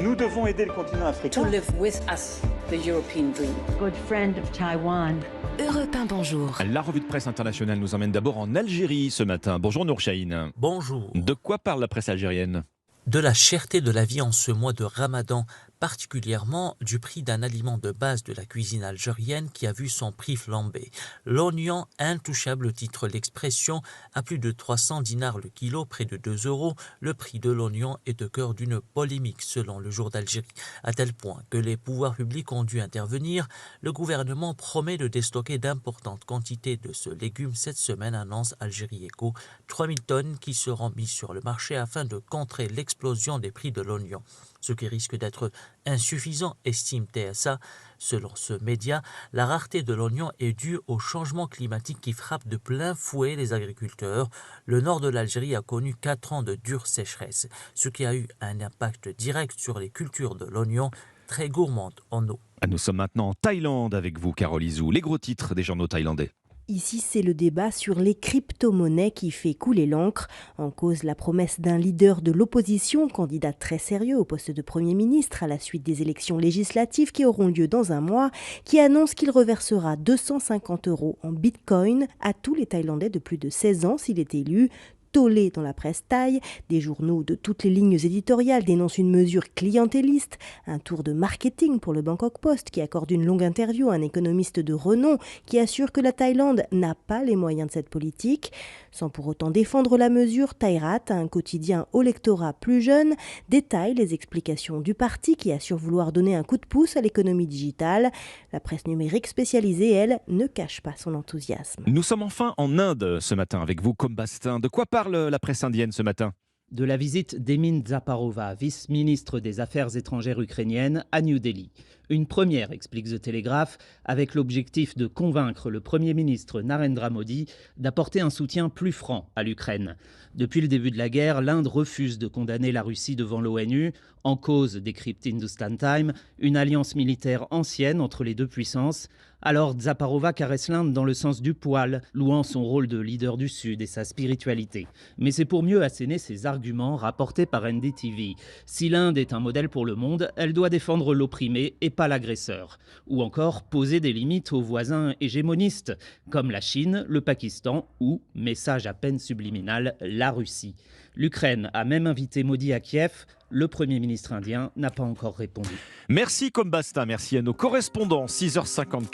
Nous devons aider le continent africain. To live with us, the European dream. Good friend of Taiwan. Europe 1, bonjour. La revue de presse internationale nous emmène d'abord en Algérie ce matin. Bonjour Nour Chahine. Bonjour. De quoi parle la presse algérienne ? De la cherté de la vie en ce mois de Ramadan, particulièrement du prix d'un aliment de base de la cuisine algérienne qui a vu son prix flamber. L'oignon intouchable titre l'expression à plus de 300 dinars le kilo, près de 2 euros. Le prix de l'oignon est au cœur d'une polémique selon le Jour d'Algérie, à tel point que les pouvoirs publics ont dû intervenir. Le gouvernement promet de déstocker d'importantes quantités de ce légume cette semaine, annonce Algérie Echo. 3000 tonnes qui seront mises sur le marché afin de contrer l'explosion des prix de l'oignon. Ce qui risque d'être insuffisant, estime TSA. Selon ce média, la rareté de l'oignon est due au changement climatique qui frappe de plein fouet les agriculteurs. Le nord de l'Algérie a connu 4 ans de dure sécheresse, ce qui a eu un impact direct sur les cultures de l'oignon, très gourmandes en eau. Nous sommes maintenant en Thaïlande avec vous, Carole Izou. Les gros titres des journaux thaïlandais. Ici, c'est le débat sur les crypto-monnaies qui fait couler l'encre. En cause, la promesse d'un leader de l'opposition, candidat très sérieux au poste de Premier ministre à la suite des élections législatives qui auront lieu dans un mois, qui annonce qu'il reversera 250 € en bitcoin à tous les Thaïlandais de plus de 16 ans s'il est élu. Tollé dans la presse thaï, des journaux de toutes les lignes éditoriales dénoncent une mesure clientéliste, un tour de marketing pour le Bangkok Post qui accorde une longue interview à un économiste de renom qui assure que la Thaïlande n'a pas les moyens de cette politique. Sans pour autant défendre la mesure, Thairat, un quotidien au lectorat plus jeune, détaille les explications du parti qui assure vouloir donner un coup de pouce à l'économie digitale. La presse numérique spécialisée, elle, ne cache pas son enthousiasme. Nous sommes enfin en Inde ce matin avec vous, Combastin. De quoi parle la presse indienne ce matin ? De la visite d'Emin Zaparova, vice-ministre des Affaires étrangères ukrainienne, à New Delhi. Une première, explique The Telegraph, avec l'objectif de convaincre le Premier ministre Narendra Modi d'apporter un soutien plus franc à l'Ukraine. Depuis le début de la guerre, l'Inde refuse de condamner la Russie devant l'ONU. En cause, décrypte Hindustan Times, une alliance militaire ancienne entre les deux puissances. Alors Zaparova caresse l'Inde dans le sens du poil, louant son rôle de leader du Sud et sa spiritualité. Mais c'est pour mieux asséner ses arguments rapportés par NDTV. Si l'Inde est un modèle pour le monde, elle doit défendre l'opprimé et pas l'agresseur. Ou encore poser des limites aux voisins hégémonistes, comme la Chine, le Pakistan ou, message à peine subliminal, la Russie. L'Ukraine a même invité Modi à Kiev. Le Premier ministre indien n'a pas encore répondu. Merci Combastin, merci à nos correspondants. 6h54.